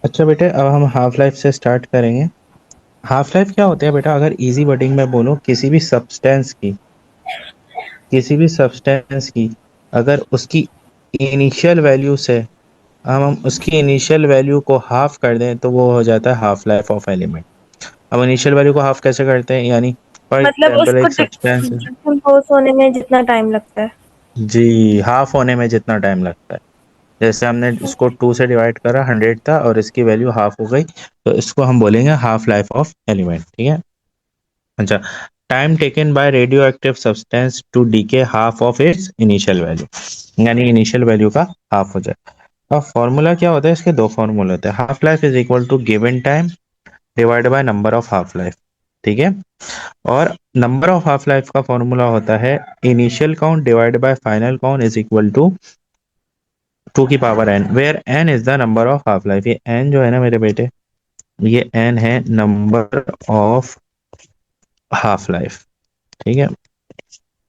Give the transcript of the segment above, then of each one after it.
अच्छा बेटे, अब हम हाफ लाइफ से स्टार्ट करेंगे। हाफ लाइफ क्या होता है बेटा? अगर इजी वर्डिंग में बोलो, किसी भी सब्सटेंस की अगर उसकी इनिशियल वैल्यू से हम उसकी इनिशियल वैल्यू को हाफ कर दें तो वो हो जाता है हाफ लाइफ ऑफ एलिमेंट। अब इनिशियल वैल्यू को हाफ कैसे करते हैं? यानी फॉर मतलब एग्जाम्पल उसको एक सब्सटेंस। डिकम्पोज होने में जितना टाइम लगता है। जी, हाफ होने में जितना टाइम लगता है। जैसे हमने इसको 2 से डिवाइड करा, 100 था और इसकी वैल्यू हाफ हो गई, तो इसको हम बोलेंगे हाफ लाइफ ऑफ एलिमेंट। ठीक है। अच्छा, time taken by radio active substance to decay half of its initial value, यानी इनिशियल वैल्यू का हाफ हो जाए। अब फॉर्मूला क्या होता है? इसके दो फॉर्मूले होते हैं। Half life is equal to given time divide by number of half life. ठीक है। और नंबर ऑफ हाफ लाइफ का फॉर्मूला होता है initial count divide by final count is equal to 2 की power n, where n is the number of half life. ये n जो है ना मेरे बेटे, ये n है नंबर ऑफ हाफ लाइफ। ठीक है।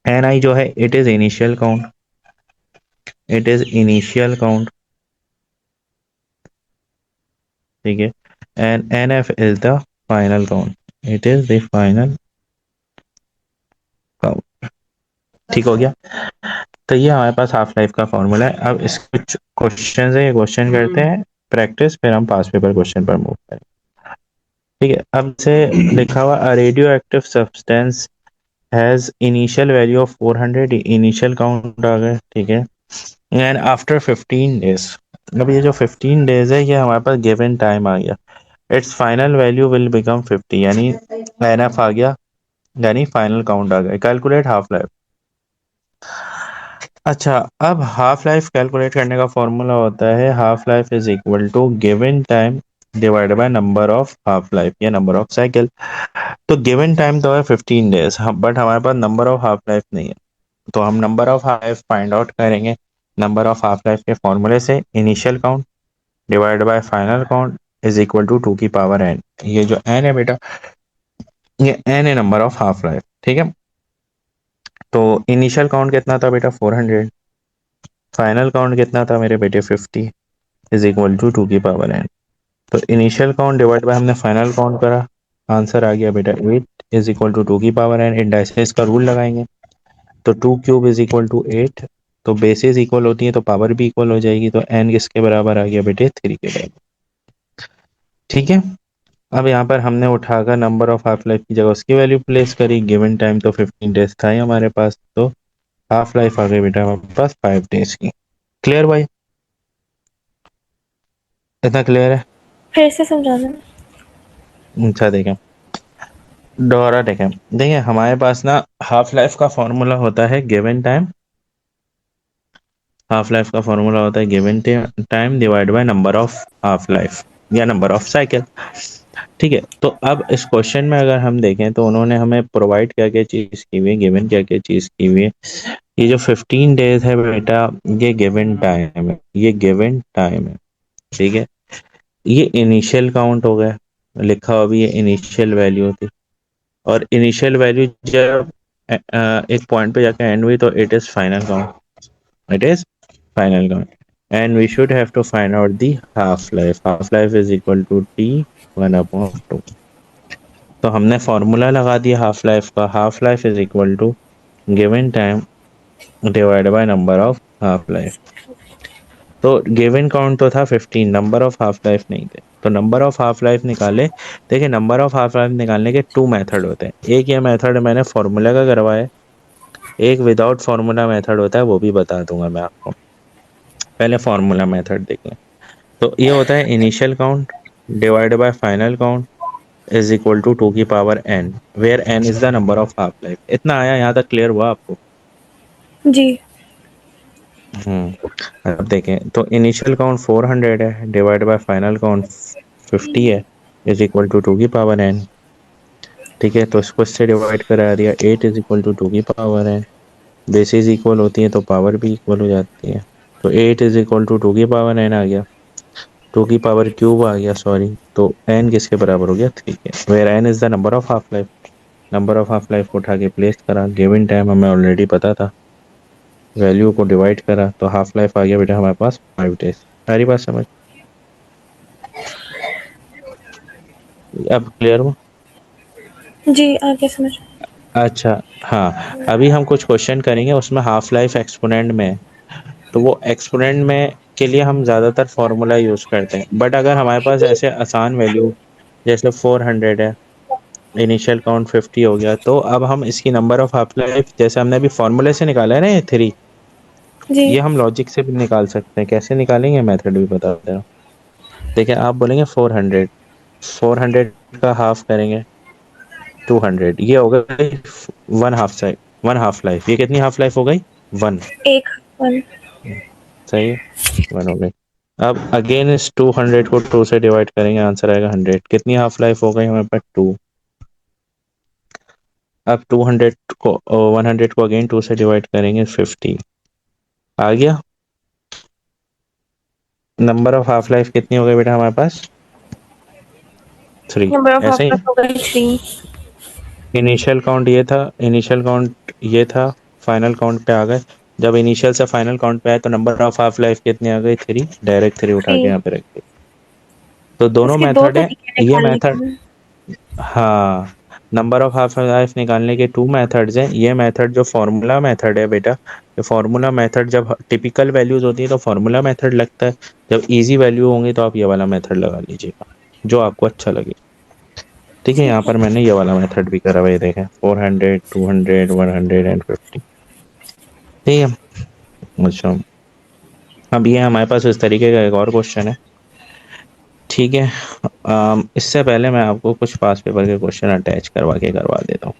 ni जो है, it is initial count, it is initial count. ठीक है। And nf is the final count, it is the final count. ठीक हो गया। तो ये हमारे पास हाफ लाइफ का फॉर्मूला है। अब इस कुछ क्वेश्चन है, ये क्वेश्चन करते हैं प्रैक्टिस, फिर हम पास पेपर क्वेश्चन पर मूव करें। ठीक है। अब से लिखा हुआ radio active substance has initial value of 400, initial count आ गया। ठीक है। एंड आफ्टर 15 डेज, अब ये जो 15 डेज है, ये हमारे पास गिवन टाइम आ गया। It's final value will become 50, यानी एनएफ आ गया, यानी फाइनल काउंट आ गया। Calculate half life. अच्छा, अब हाफ लाइफ कैलकुलेट करने का फॉर्मूला होता है half life is equal to given time divide by number of half life या नंबर ऑफ साइकिल। तो गिवन टाइम तो है 15 डेज, बट हमारे पास नंबर ऑफ हाफ लाइफ नहीं है, तो हम number of half life find out करेंगे। नंबर ऑफ हाफ लाइफ के फॉर्मूले से initial count divide by final count is equal to 2 की पावर n। ये जो n है बेटा, ये n है नंबर ऑफ हाफ लाइफ। ठीक है। तो इनिशियल काउंट कितना था बेटा? 400। फाइनल काउंट कितना था मेरे बेटे? 50 इज इक्वल टू 2 की पावर n। तो इनिशियल काउंट डिवाइड बाय हमने फाइनल काउंट करा, आंसर आ गया बेटा 8 इज इक्वल टू 2 की पावर n। इंडाइसेस का रूल लगाएंगे, तो 2 क्यूब इज इक्वल टू 8। तो बेसिस इक्वल होती है तो पावर भी इक्वल हो जाएगी, तो n किसके बराबर आ गया बेटे? 3 के बराबर। ठीक है। अब यहाँ पर हमने उठाकर नंबर ऑफ हाफ लाइफ की जगह उसकी वैल्यू प्लेस करी। गिवन टाइम तो 15 डेज था ही हमारे पास, तो हाफ लाइफ आ गई बेटा हमारे पास 5 डेज की। क्लियर भाई? इतना क्लियर है? फिर से समझा देना। अच्छा देखें, दोबारा देखें। देखिए हमारे पास ना हाफ लाइफ का फॉर्मूला होता है गिवन टाइम, हाफ लाइफ का फॉर्मूला होता है given time divide by number of half life या नंबर ऑफ साइकिल। ठीक है। तो अब इस क्वेश्चन में अगर हम देखें तो उन्होंने हमें प्रोवाइड क्या क्या चीज की हुई है, गिवन क्या क्या चीज की हुई है। ये जो 15 डेज है बेटा, ये गिवन टाइम है, ये गिवन टाइम है। ठीक है। ये इनिशियल काउंट हो गया, लिखा हुआ भी है इनिशियल वैल्यू थी, और इनिशियल वैल्यू जब एक पॉइंट पे जाकर एंड हुई तो it is final count, it is final count. And we should have to find out the half life. Half life is equal to T 1/2। तो हमने फॉर्मूला लगा दिया हाफ लाइफ का, half life is equal to given time divide by number of half life. तो given count तो था 15, number of half life नहीं थे, तो नंबर ऑफ हाफ लाइफ निकाले। देखिए नंबर ऑफ हाफ लाइफ निकालने के 2 मेथड होते हैं। एक ये मेथड मैंने फॉर्मूला का करवाया, एक विदाउट फॉर्मूला मेथड होता है, वो भी बता दूंगा मैं आपको। पहले फॉर्मूला मेथड देख लें। तो ये होता है initial count divide by final count is equal to 2 की power n, where n is the number of half life. इतना आया? यहाँ तक क्लियर हुआ आपको? जी। अब देखें तो इनिशियल काउंट 400 है डिवाइड बाय फाइनल काउंट 50 है, इज इक्वल टू 2 की पावर n। ठीक है। तो इसको इससे डिवाइड करा दिया, 8 इज इक्वल टू 2 की पावर n। बेसिस इक्वल होती है तो पावर भी इक्वल हो जाती है, तो 8 इज इक्वल टू 2 की पावर n आ गया, 2 की पावर क्यूब आ गया, सॉरी। तो n किसके बराबर हो गया? 3 के, where n is the number of half life. Number of half life को उठा के प्लेस करा, गिवन टाइम हमें ऑलरेडी पता था, वैल्यू को डिवाइड करा, तो हाफ लाइफ आ गया बेटा हमारे पास 5 डेज। सारी बात समझ? अब क्लियर हुआ? जी, आगे समझ। अच्छा, हाँ, अभी हम कुछ क्वेश्चन करेंगे उसमें हाफ लाइफ एक्सपोनेंट में है। तो वो एक्सपोनेंट में के लिए हम ज़्यादातर फॉर्मूला यूज़ करते हैं, बट अगर हमारे पास ऐसे आसान वैल्यू जैसे 400 है, इनिशियल काउंट 50 हो गया, तो अब हम इसकी नंबर ऑफ हाफ लाइफ जैसे हमने अभी फॉर्मूले से निकाला है ना ये 3, जी, ये हम लॉजिक से भी निकाल सकते हैं। कैसे निकालेंगे मेथड भी बता दे रहा हूँ। देखिए आप बोलेंगे 400, 400 का हाफ करेंगे 200, ये हो गई one half side, one half life. ये कितनी हाफ लाइफ हो गई? वन। 1 1 सही है, वन हो गई। अब अगेन इस 200 को 2 से डिवाइड करेंगे, आंसर आएगा 100। कितनी हाफ लाइफ हो गई हमारे पास? 2। अब 200 को 100 को अगेन 2 से डिवाइड करेंगे, 50 आ गया। नंबर ऑफ हाफ लाइफ कितनी हो गई बेटा हमारे पास? 3। नंबर ऑफ ऐसे ही आफ्टर हो गई 3। इनिशियल काउंट ये था, इनिशियल काउंट ये था, फाइनल काउंट पे आ गए। जब इनिशियल से फाइनल काउंट पे आए तो नंबर ऑफ हाफ लाइफ कितनी आ गई? 3। डायरेक्ट 3 उठा के 3। यहाँ पे रख दी। तो दोनों इसके 2 मेथड है। तरीके ये निकालने मेथड, के। हाँ, नंबर ऑफ हाफ लाइफ निकालने के 2 मेथड्स हैं। ये मेथड जो फॉर्मूला मेथड है बेटा, ये फॉर्मूला मेथड जब टिपिकल वैल्यूज होती है तो फॉर्मूला मेथड लगता है, जब इजी वैल्यू होंगी तो आप ये वाला मेथड लगा लीजिएगा जो आपको अच्छा लगे। ठीक है, यहाँ ठीक है। पर मैंने ये वाला मेथड भी करा हुआ है, ये देखें, 400, 200, 100 एंड 50। ठीक है। अच्छा, अब ये हमारे पास इस तरीके का एक और क्वेश्चन है। ठीक है, इससे पहले मैं आपको कुछ पास पेपर के क्वेश्चन अटैच करवा के करवा देता हूँ।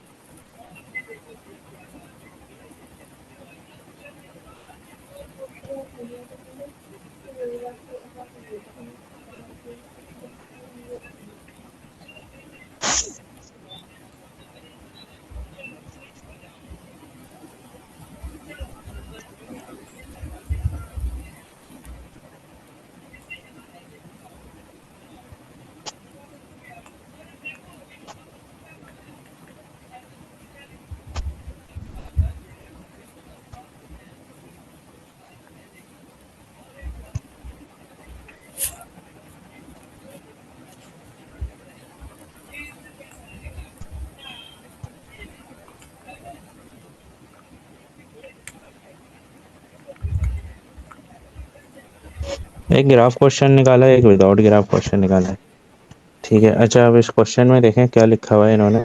एक ग्राफ क्वेश्चन निकाला है, एक विदाउट ग्राफ क्वेश्चन निकाला है। ठीक है, अच्छा, अब इस क्वेश्चन में देखें क्या लिखा हुआ है इन्होंने।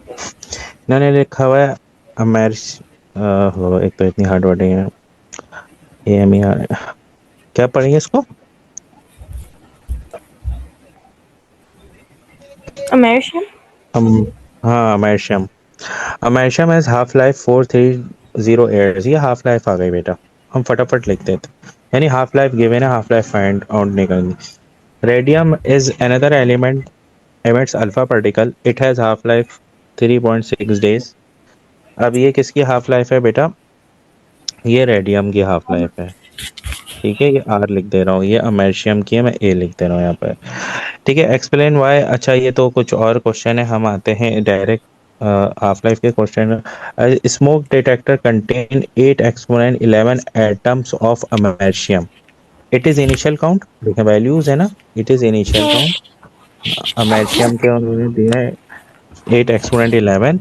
इन्होंने लिखा हुआ है अमेरिस, एक तो इतनी हार्ड वर्डिंग है, AMER, क्या पढ़ेंगे इसको? अमेरिशन। हम, हाँ, americium. Americium has half life 430 years. ये हाफ लाइफ आ गई बेटा, हम फटाफट लिख देते, यानी हाफ लाइफ गिवन है, हाफ लाइफ फाइंड आउट निकालनी। Radium is another element emits alpha particle, it has half life 3.6 days। अब ये किसकी हाफ लाइफ है बेटा? ये रेडियम की हाफ लाइफ है। ठीक है, ये आर लिख दे रहा हूँ, ये अमेरिशियम की है, मैं ए लिख दे रहा हूँ यहाँ पर। ठीक है, एक्सप्लेन वाई। अच्छा, ये तो कुछ और क्वेश्चन है, हम आते हैं डायरेक्ट हाफ लाइफ के question. Smoke detector contain 8 exponent 11 atoms of americium. It is initial count, देखें वैल्यूज है ना, it is initial count. Americium के उन्होंने दिया है 8 exponent 11।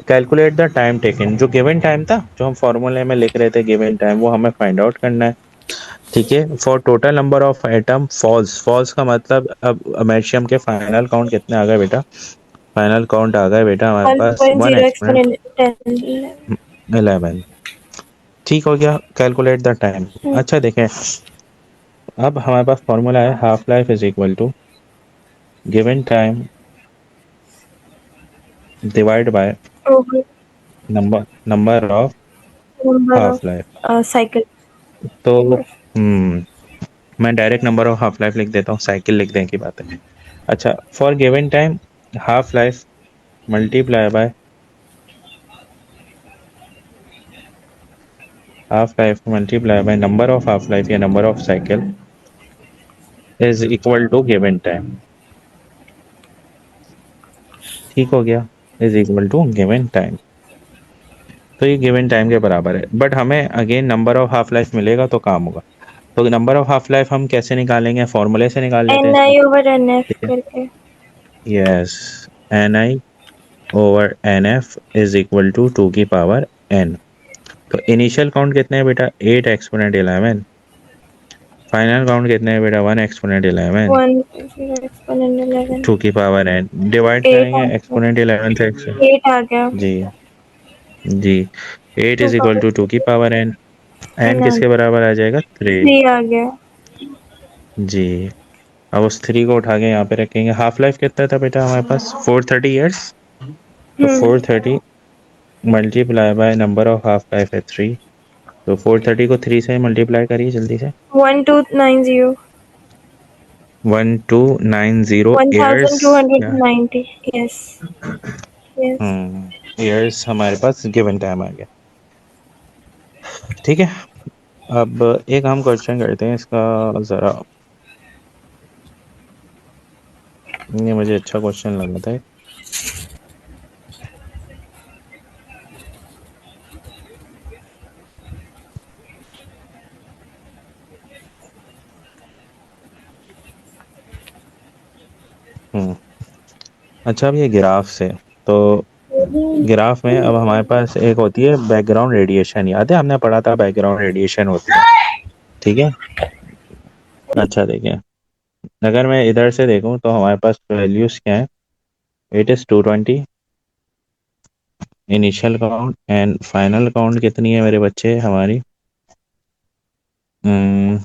Calculate the time taken, जो गिवन टाइम था जो हम फॉर्मूले में लिख रहे थे गिवन टाइम, वो हमें फाइंड आउट करना है। ठीक है, for total number of atom falls, falls का मतलब अब अमेरिशियम के फाइनल काउंट कितने आ गए बेटा? फाइनल काउंट आ गए बेटा हमारे पास 1 1.0 एक्सपोनेंट एक्सपोनेंट 10। 11। ठीक हो गया, कैलकुलेट द टाइम। अच्छा देखें, अब हमारे पास फॉर्मूला है half life is equal to given time divide by over number number of number half life. Of cycle. तो मैं direct number of half life लिख देता हूँ, साइकिल लिख दें की बात है। अच्छा, for given time half life multiply by half life multiply by number of half life या number of cycle is equal to given time. ठीक हो गया, is equal to given time. तो ये गिवन टाइम के बराबर है, बट हमें again number of half life मिलेगा तो काम होगा। तो नंबर ऑफ हाफ लाइफ हम कैसे निकालेंगे, फॉर्मूले से निकाल लेते हैं इसका। NI over NF ठीक है, करके। Yes, NI over NF is equal to 2 की पावर n। तो इनिशियल काउंट कितने हैं बेटा, 8 एक्सपोनेंट 11। फाइनल काउंट कितने हैं बेटा, 1 एक्सपोनेंट 11, 1 exponent 11। 2 की पावर n। डिवाइड 8 आ करेंगे गया। एक्सपोनेंट 11 से x। 8 आ गया। जी जी, 8 2 इज इक्वल पावर टू 2 की पावर n। n n आ किसके गया। बराबर आ जाएगा, 3। 3 आ गया। जी, अब उस 3 को उठा के यहाँ पे रखेंगे। हाफ लाइफ कितना था बेटा हमारे पास, 430 ईयर्स। तो 430 multiply by number of half life है 3। तो 430 को 3 से मल्टीप्लाई करिए जल्दी से। 1290। 1290 ईयर्स। 1290। यस। यस। ईयर्स हमारे पास गिवन टाइम आ गया। ठीक है, अब एक हम क्वेश्चन करते हैं इसका ज़रा, ये मुझे अच्छा क्वेश्चन लगा था। हम्म अच्छा, अब ये ग्राफ से, तो ग्राफ में अब हमारे पास एक होती है बैकग्राउंड रेडिएशन, याद है हमने पढ़ा था बैकग्राउंड रेडिएशन होती है। ठीक है, अच्छा देखिए, अगर मैं इधर से देखूं तो हमारे पास वैल्यूज क्या है, it is 220 initial count and final count कितनी है मेरे बच्चे हमारी, हम्म,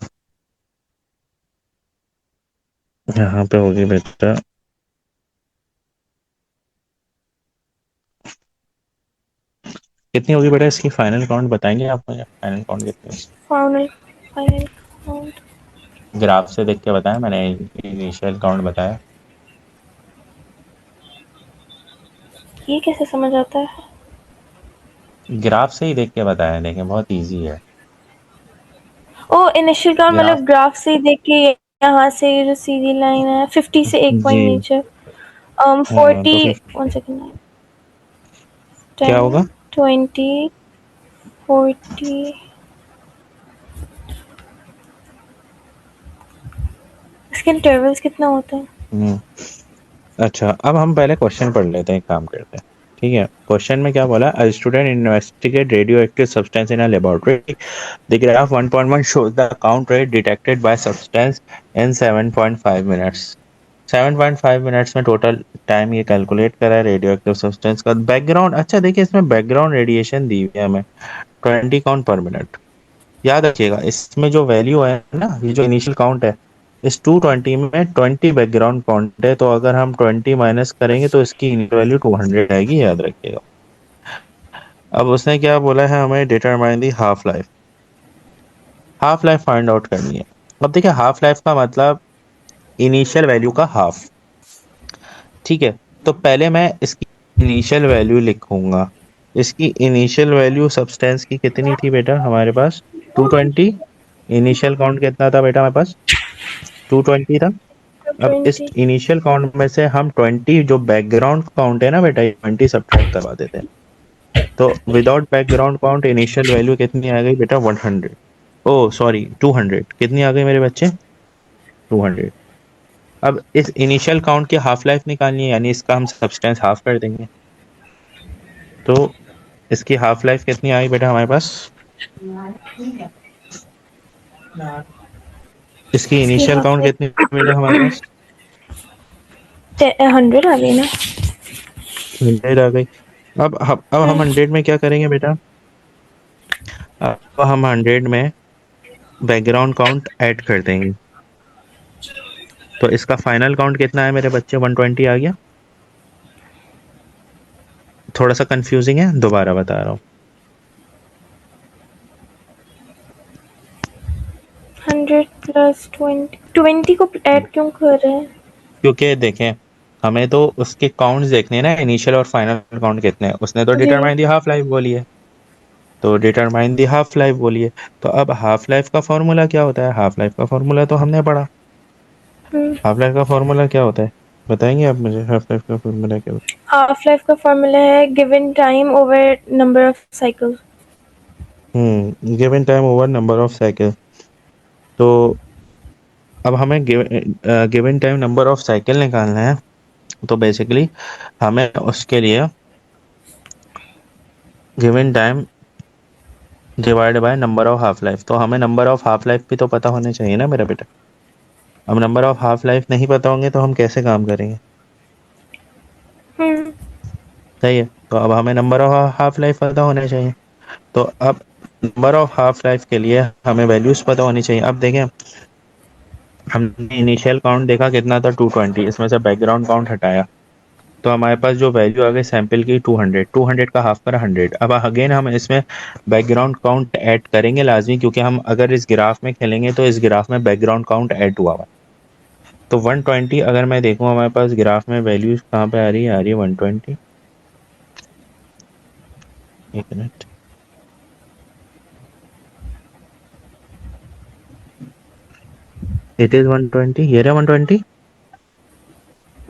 यहाँ पे होगी बेटा, कितनी होगी बेटा इसकी फाइनल काउंट, बताएंगे आप मुझे फाइनल काउंट कितनी फाइनल फाइनल काउंट। है। ग्राफ से देख के बताया मैंने, इनिशियल काउंट बताया। ये कैसे समझ आता है? ग्राफ से ही देख के बताया, देखें बहुत इजी है। ओ, इनिशियल काउंट ग्राफ, मतलब ग्राफ से देख के यहाँ से ये जो सीधी लाइन है 50 से एक जी, पॉइंट नीचे। हाँ 40। तो फिर 1 सेकेंड। क्या 10, होगा, 20, 40। इसके इंटरवल्स कितना होता है? हम्म, अच्छा अब हम पहले क्वेश्चन पढ़ लेते हैं, एक काम करते हैं। ठीक है, क्वेश्चन में क्या बोला, a student investigate radio active substance in a laboratory, the graph 1.1 shows the count rate detected by substance in 7.5 minutes। 7.5 minutes में टोटल टाइम ये कैलकुलेट करा है रेडियो एक्टिव सब्सटेंस का। बैकग्राउंड, अच्छा देखिए इसमें बैकग्राउंड रेडिएशन दी हुई है हमें 20 काउंट पर मिनट। याद रखिएगा इसमें जो वैल्यू है ना, ये जो इनिशियल काउंट है, इस 220 में 20 बैकग्राउंड काउंट है, तो अगर हम 20 माइनस करेंगे तो इसकी इनिशियल वैल्यू 200 आएगी, याद रखिएगा। अब उसने क्या बोला है, हमें determine the half life, half life find out करनी है। अब देखिए हाफ लाइफ का मतलब इनिशियल वैल्यू का हाफ। ठीक है, तो पहले मैं इसकी इनिशियल वैल्यू लिखूंगा। इसकी इनिशियल वैल्यू सब्सटेंस की कितनी थी बेटा हमारे पास, 220। इनिशियल काउंट कितना था बेटा हमारे पास, 220 था। अब इस 20। इनिशियल काउंट में से हम 20 जो बैकग्राउंड काउंट है ना बेटा, 20 सब्ट्रैक्ट करवा देते हैं। तो without background count initial value कितनी आ गई बेटा, 100। ओ सॉरी 200, कितनी आ गई मेरे बच्चे, 200। अब इस इनिशियल काउंट की हाफ लाइफ निकालनी है, यानी इसका हम सब्सटेंस हाफ कर देंगे। तो इसकी हाफ लाइफ कितनी आई बेटा हमारे पास, इसकी इसकी इनिशियल हाफ काउंट कितनी बेटा हमारे पास, 100 आ गई ना? 100 आ गई। अब हम 100 में क्या करेंगे बेटा, अब हम 100 में बैकग्राउंड काउंट ऐड कर देंगे। तो इसका फाइनल काउंट कितना है मेरे बच्चे, 120 आ गया। थोड़ा सा कंफ्यूजिंग है, दोबारा बता रहा हूँ। 100 प्लस 20। 20 को ऐड क्यों कर रहे हैं? क्योंकि देखें हमें तो उसके काउंट्स देखने हैं ना, इनिशियल और फाइनल काउंट कितने हैं, उसने तो जी। डिटरमाइन दी हाफ लाइफ बोली है। तो डिटरमाइन दी हाफ लाइफ बोली है। तो अब हाफ लाइफ का फॉर्मूला क्या होता है, हाफ लाइफ का फॉर्मूला तो हमने पढ़ा। हाफ लाइफ का फॉर्मूला क्या होता है, बताएंगे आप मुझे, हाफ लाइफ का फॉर्मूला क्या होता हाफ लाइफ का फॉर्मूला है given time over number of cycle. है, given time over number of cycle. तो अब हमें given time number of cycle निकालना है। तो बेसिकली हमें उसके लिए given time divide by number of half life, तो हमें नंबर ऑफ हाफ लाइफ भी तो पता होने चाहिए ना मेरा बेटा। अब नंबर ऑफ हाफ लाइफ नहीं पता होंगे तो हम कैसे काम करेंगे। हम्म। सही है, तो अब हमें नंबर ऑफ हाफ लाइफ पता होने चाहिए। तो अब नंबर ऑफ हाफ लाइफ के लिए हमें वैल्यूज पता होनी चाहिए। अब देखें, हमने इनिशियल काउंट देखा कितना था 220, इसमें से बैकग्राउंड काउंट हटाया तो हमारे पास जो वैल्यू आ गई सैंपल की 200, 200 का हाफ पर 100। अब अगेन हम इसमें बैकग्राउंड काउंट ऐड करेंगे लाजमी, क्योंकि हम अगर इस ग्राफ में खेलेंगे तो इस ग्राफ में बैकग्राउंड काउंट ऐड हुआ हुआ है। तो 120 अगर मैं देखूं हमारे पास ग्राफ में वैल्यूज कहाँ पे आ रही है 120। एक मिनट, इट इज 120, ये रहा 120।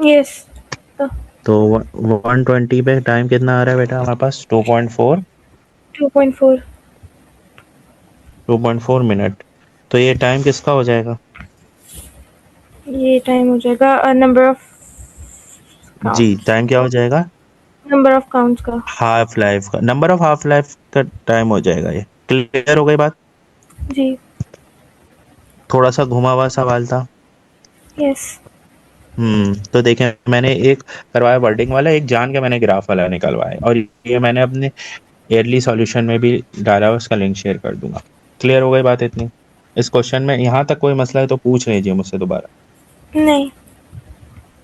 यस। तो 120 पे टाइम कितना आ रहा है बेटा हमारे पास 2.4, 2.4। 2.4 मिनट। तो ये टाइम किसका हो जाएगा। ये टाइम हो जाएगा नंबर ऑफ जी, काउंट्स। टाइम क्या हो जाएगा, नंबर ऑफ काउंट्स का। हाफ लाइफ का, नंबर ऑफ हाफ लाइफ का टाइम हो जाएगा। ये क्लियर हो गई बात। जी। थोड़ा सा घुमा हुआ सवाल था। यस। तो देखें, मैंने एक करवाया वर्डिंग वाला, एक जान के मैंने ग्राफ वाला निकलवाया, और ये मैंने अपने एयरली सॉल्यूशन में भी डाला है, उसका लिंक शेयर कर दूंगा। क्लियर हो गई बात इतनी। इस क्वेश्चन में यहाँ तक कोई मसला है तो पूछ लीजिए मुझसे दोबारा। नहीं।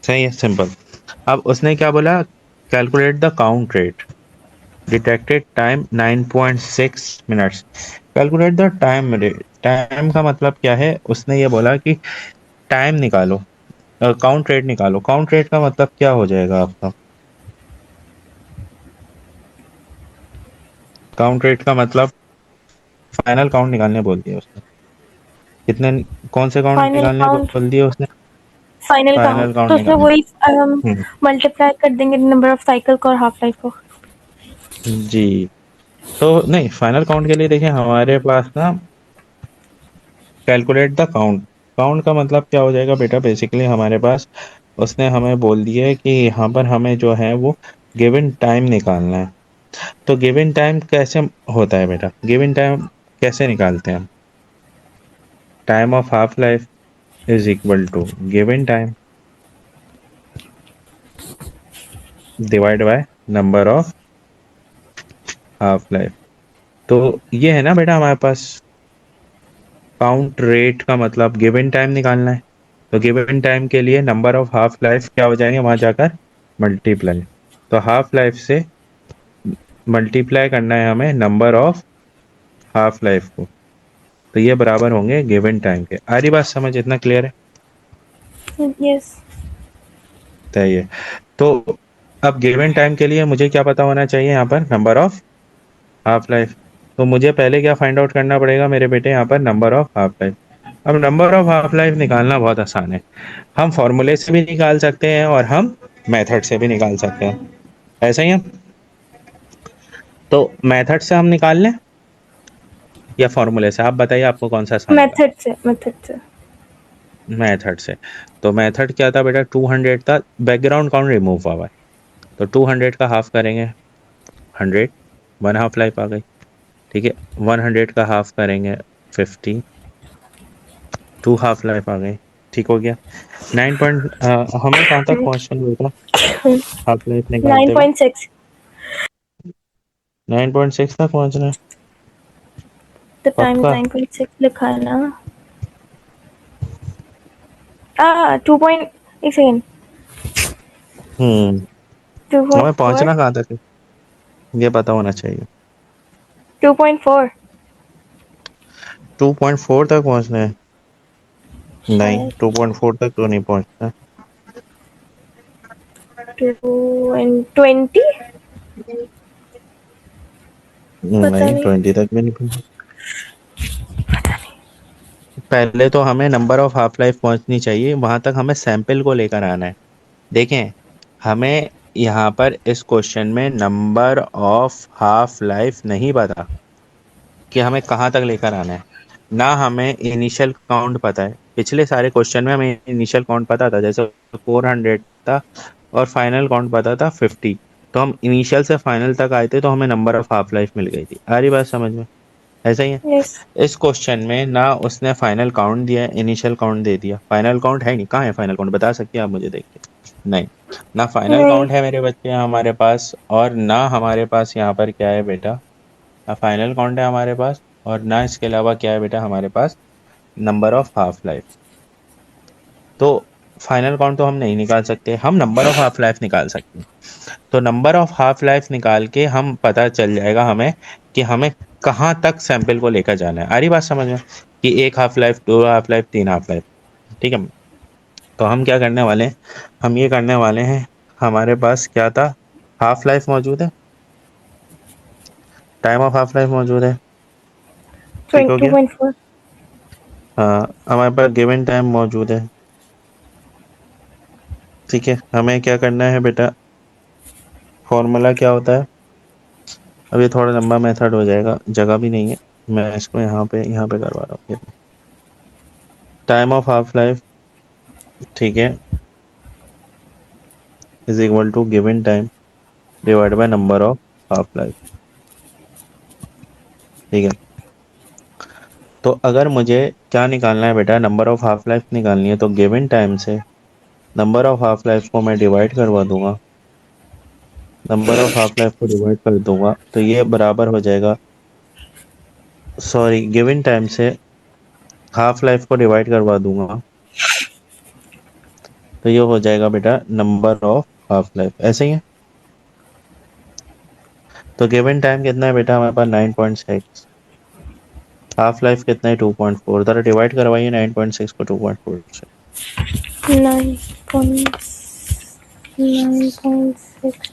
सही है, सिंपल। अब उसने क्या बोला, calculate the count rate, detected time 9.6 minutes. Calculate the time rate, time का मतलब क्या है, उसने ये बोला कि टाइम निकालो, काउंट रेट निकालो। काउंट रेट का मतलब क्या हो जाएगा आपका, काउंट रेट का मतलब फाइनल काउंट निकालने बोल दिया उसने। कितने, कौन से काउंट फाइनल निकालने काउंट। बोल दिया उसने, फाइनल फाइनल काउंट काउंट तो उसमें निकालने। वही हम्म, मल्टीप्लाई कर देंगे नंबर ऑफ साइकिल को और हाफ लाइफ को। जी। तो नहीं, फाइनल काउंट के लिए देखिए हमारे पास ना, कैलकुलेट द काउंट, काउंट का मतलब क्या हो जाएगा बेटा, बेसिकली हमारे पास उसने हमें बोल दिया है कि यहाँ पर हमें जो है वो गिवन टाइम निकालना है। तो गिवन टाइम कैसे होता है बेटा, गिवन टाइम कैसे निकालते हैं हम, time of half life is equal to given time divide by number of half life. तो ये है ना बेटा हमारे पास, काउंट रेट का मतलब गिवन टाइम निकालना है। तो गिवन टाइम के लिए नंबर ऑफ हाफ लाइफ क्या हो जाएंगे, वहां जाकर मल्टीप्लाई। तो हाफ लाइफ से मल्टीप्लाई करना है हमें नंबर ऑफ हाफ लाइफ को, तो ये बराबर होंगे गिवन टाइम के। आ रही बात समझ, इतना क्लियर है। यस। सही है। तो अब गिवन टाइम के लिए मुझे क्या पता होना चाहिए, यहाँ पर नंबर ऑफ हाफ लाइफ। तो मुझे पहले क्या फाइंड आउट करना पड़ेगा मेरे बेटे, यहाँ पर नंबर ऑफ हाफ लाइफ। अब नंबर ऑफ हाफ लाइफ निकालना बहुत आसान है, हम फॉर्मूले से भी निकाल सकते हैं और हम मेथड से भी निकाल सकते हैं, ऐसा ही है। तो मेथड से हम निकाल लें या फॉर्मूले से, आप बताइए आपको कौन सा आसान लगा। मेथड से, मेथड से। मेथड से। तो मेथड क्या था बेटा, 200 था, बैकग्राउंड काउंट रिमूव हुआ हुआ है, तो 200 का हाफ करेंगे 100, वन हाफ लाइफ आ गई। ठीक है, 100 का हाफ करेंगे 50, टू हाफ लाइफ आ गई। ठीक हो गया। हमें कहाँ तक पहुंचना बेटा, हाफ लाइफ नाइन निकालते हुए पॉइंट सिक्स 9.6 तक पहुंचना है। तो टाइम पक्का। 9.6 लिखा है ना। 2 पॉइंट, एक सेकेंड। हम्म टू हमें पॉइंट फोर पहुंचना कहाँ तक है ये पता होना चाहिए। 2.4 2.4 तक पहुंचना है, नहीं शायद। 2.4 तक तो नहीं पहुंचना। 220। पता नहीं नहीं। 20 तक भी नहीं पहुंचना। पहले तो हमें नंबर ऑफ हाफ लाइफ पहुंचनी चाहिए, वहां तक हमें सैंपल को लेकर आना है। देखें, हमें यहाँ पर इस क्वेश्चन में नंबर ऑफ हाफ लाइफ नहीं पता कि हमें कहाँ तक लेकर आना है। ना हमें इनिशियल काउंट पता है। पिछले सारे क्वेश्चन में हमें इनिशियल काउंट पता था, जैसे 400 था और फाइनल काउंट पता था 50। तो हम इनिशियल से फाइनल तक आए थे तो हमें नंबर ऑफ हाफ लाइफ मिल गई थी। आ रही बात समझ में? ऐसा ही है। यस। इस क्वेश्चन में ना उसने फाइनल काउंट दिया है, इनिशियल काउंट दे दिया। फाइनल काउंट है नहीं, कहाँ है फाइनल काउंट? बता सकती हैं आप मुझे देख के? नहीं। ना फाइनल नहीं। काउंट है मेरे बच्चे हमारे पास, और ना हमारे पास यहाँ पर क्या है बेटा, ना फाइनल काउंट है हमारे पास, और ना इसके अलावा क्या है बेटा हमारे पास, नंबर ऑफ हाफ लाइफ। तो फाइनल काउंट तो हम नहीं निकाल सकते, हम नंबर ऑफ हाफ लाइफ निकाल सकते हैं। तो नंबर ऑफ हाफ लाइफ निकाल के हम पता चल जाएगा हमें कि हमें कहाँ तक सैंपल को लेकर जाना है। आ रही बात समझ में? कि एक हाफ लाइफ, दो हाफ लाइफ, तीन हाफ लाइफ। ठीक है। तो हम क्या करने वाले हैं, हम ये करने वाले हैं, हमारे पास क्या था, हाफ लाइफ मौजूद है, टाइम ऑफ हाफ लाइफ मौजूद है। ठीक हो गया। 22.4। हाँ, हमारे पास गिवन टाइम मौजूद है। ठीक है, हमें क्या करना है बेटा, फॉर्मूला क्या होता है? अब ये थोड़ा लंबा मेथड हो जाएगा, जगह भी नहीं है, मैं इसको यहाँ पे करवा रहा हूँ। टाइम ऑफ हाफ लाइफ, ठीक है, is equal to given time divide by number of half life. ठीक है। तो अगर मुझे क्या निकालना है बेटा, नंबर ऑफ हाफ लाइफ निकालनी है, तो गिवन टाइम से नंबर ऑफ हाफ लाइफ को मैं डिवाइड करवा दूंगा, नंबर ऑफ हाफ लाइफ को डिवाइड कर दूंगा, तो ये बराबर हो जाएगा, सॉरी, गिवन टाइम से हाफ लाइफ को डिवाइड करवा दूंगा, तो ये हो जाएगा बेटा नंबर ऑफ हाफ लाइफ। ऐसे ही है। तो गिवन टाइम कितना है बेटा हमारे पास, 9.6। हाफ लाइफ कितना है, 2.4। जरा डिवाइड करवाइए 9.6 को 2.4 से। 9.6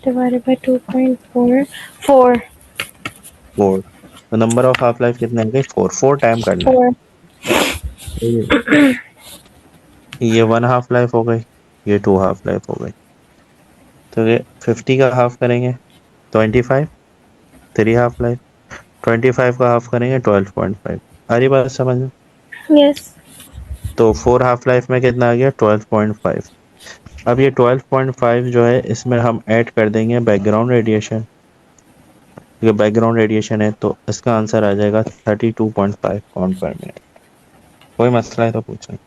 divided by 2.4, 4। 4। तो नंबर ऑफ हाफ लाइफ कितने है, 4। 4 टाइम करना है। 4। ये 1 हाफ लाइफ हो गई, ये 2 हाफ लाइफ हो गई। तो ये 50 का हाफ करेंगे 25, 3 हाफ लाइफ। 25 का हाफ करेंगे 12.5। आ रही बात समझ में? यस। तो 4 हाफ लाइफ में कितना आ गया, 12.5। अब ये 12.5 जो है, इसमें हम ऐड कर देंगे बैकग्राउंड रेडिएशन। ये बैकग्राउंड रेडिएशन है, तो इसका आंसर आ जाएगा 32.5 पाउंड पर मिनट। कोई मसला है तो पूछें।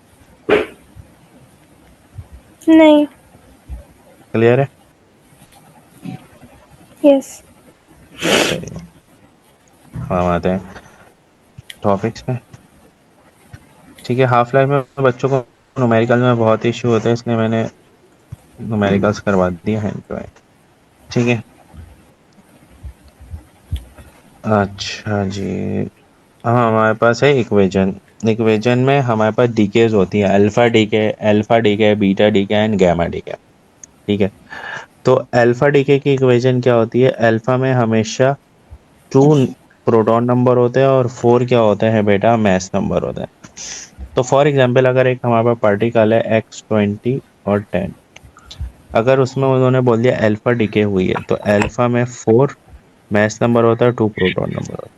नहीं। क्लियर है? यस। चलिए, हम आते हैं टॉपिक्स पे। ठीक है, हाफ लाइफ में बच्चों को न्यूमेरिकल में बहुत इश्यू होता है, इसलिए मैंने न्यूमेरिकल्स करवा दिया है इनको। ठीक है। अच्छा जी, हाँ, हमारे पास है इक्वेशन। इक्वेशन में हमारे पास डीकेज होती है, alpha decay, beta decay and gamma decay. ठीक है। तो अल्फा डीके की इक्वेशन क्या होती है, अल्फा में हमेशा 2 प्रोटॉन नंबर होते हैं और 4 क्या होते हैं बेटा, मास नंबर होते हैं। तो फॉर एग्जांपल, अगर एक हमारे पास पार्टिकल है X20 और 10, अगर उसमें उन्होंने बोल दिया अल्फा डीके हुई है, तो अल्फा में 4 मास नंबर होता है, 2 प्रोटॉन नंबर होता है।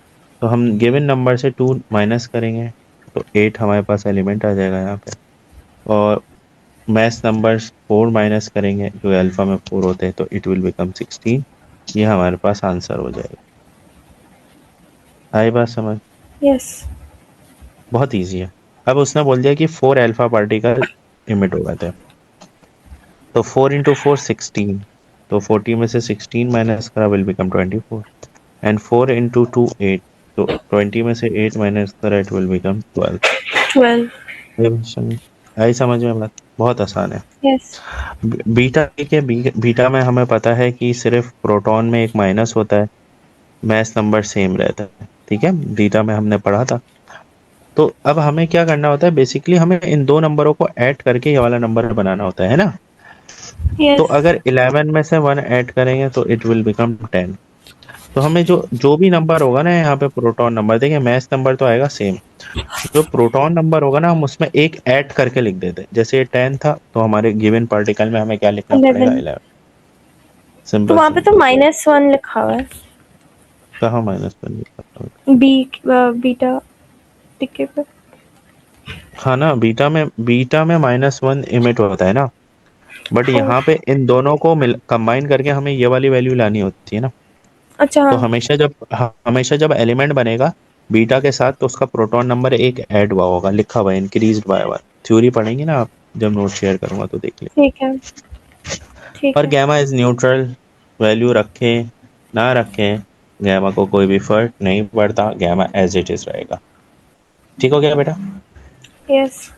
तो हम गिवन नंबर से 2 माइनस करेंगे, तो 8 हमारे पास एलिमेंट आ जाएगा यहाँ पे। और मास नंबर 4 माइनस करेंगे, जो अल्फा में 4 होते हैं, तो इट विल बिकम 16। ये हमारे पास आंसर हो जाएगा। आई बात समझ? यस। बहुत ईजी है। अब उसने बोल दिया कि 4 अल्फा पार्टिकल इमिट हो गए थे, तो 4 इंटू 4 16। तो 40 में से 16 माइनस करा विल बिकम 24। And 4 into 2 8। तो 20 में से 8 माइनस करा इट विल बिकम 12। 12। आई समझ में बात? बहुत आसान है। यस। बीटा के बीटा में हमें पता है कि सिर्फ प्रोटॉन में एक माइनस होता है, मास नंबर सेम रहता है। ठीक है, बीटा में हमने पढ़ा था। तो अब हमें क्या करना होता है, बेसिकली हमें इन दो नंबरों को ऐड करके ये वाला नंबर बनाना होता है ना। तो यस। अगर 11 में से 1 ऐड करेंगे तो इट विल बिकम 10। तो हमें जो जो भी नंबर होगा ना यहाँ पे, प्रोटॉन नंबर, देखिए मास नंबर तो आएगा सेम, जो प्रोटॉन नंबर होगा ना, हम उसमें एक ऐड करके लिख देते हैं। जैसे ये 10 था, तो हमारे गिवन पार्टिकल में हमें क्या लिखना पड़ेगा, 11। 11। तो सिंपल वहां पे तो सिंपल। -1 लिखा हुआ है। कहाँ माइनस 1 लिखा था? B beta. डिके पे। हाँ ना, बीटा में -1 इमिट होता है ना, बट ओ, यहाँ पे इन दोनों को कंबाइन करके हमें ये वाली वैल्यू लानी होती है ना। अच्छा तो हाँ। हमेशा जब एलिमेंट बनेगा बीटा के साथ, तो उसका प्रोटॉन नंबर एक ऐड हुआ होगा, लिखा हुआ इंक्रीज बाय 1। थ्योरी पढ़ेंगे ना आप, जब नोट शेयर करूंगा तो देख लें। ठीक है, ठीक पर है। गैमा इज न्यूट्रल, वैल्यू रखें ना रखें, गैमा को कोई भी फर्क नहीं पड़ता, गैमा एज इट इज रहेगा। ठीक हो गया बेटा? यस।